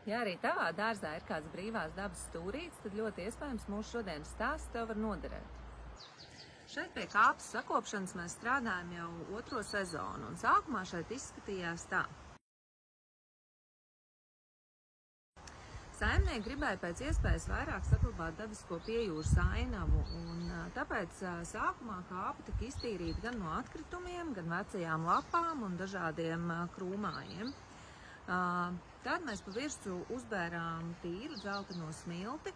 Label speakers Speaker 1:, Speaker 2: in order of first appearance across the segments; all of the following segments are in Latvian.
Speaker 1: Ja arī tavā dārzā ir kāds brīvās dabas stūrītis, tad ļoti iespējams mūsu šodienas stāsts tev var noderēt. Šeit pie kāpes sakopšanas mēs strādājam jau 2. sezonu, un sākumā šeit izskatījās tā. Saimnieki gribēja pēc iespējas vairāk saglabāt dabisko piejūras ainavu, un tāpēc sākumā kāpe tika iztīrīta gan no atkritumiem, gan vecajām lapām un dažādiem krūmājiem. Tad mēs pa virsmu uzbērām tīru dzelteno smilti,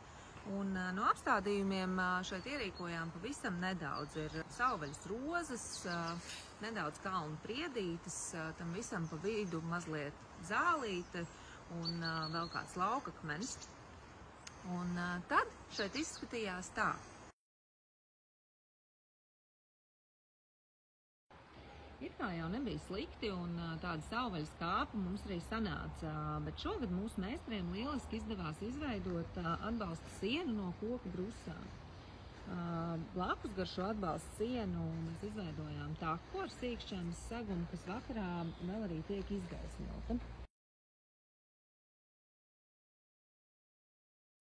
Speaker 1: un no apstādījumiem šeit ierīkojām pavisam nedaudz. Ir savvaļas rozes, nedaudz kalnu priedītes, tam visam pa vidu mazliet zālīte un vēl kāds laukakmenis. Un tad šeit izskatījās tā. It kā jau nebija slikti, un tāda savvaļas kāpa mums arī sanāca, bet šogad mūsu meistariem lieliski izdevās izveidot atbalsta sienu no koku brusām. Blakus gar šo atbalsta sienu mēs izveidojām taku ar sīkšķēmas segumu, kas vakarā vēl arī tiek izgaismota.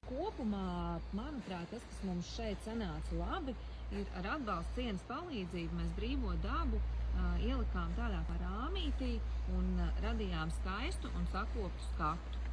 Speaker 1: Kopumā, manuprāt, tas, kas mums šeit sanāca labi, ir ar atbalsta sienas palīdzību mēs brīvo dabu ielikām tādā kā rāmītī un radījām skaistu un sakoptu skatu.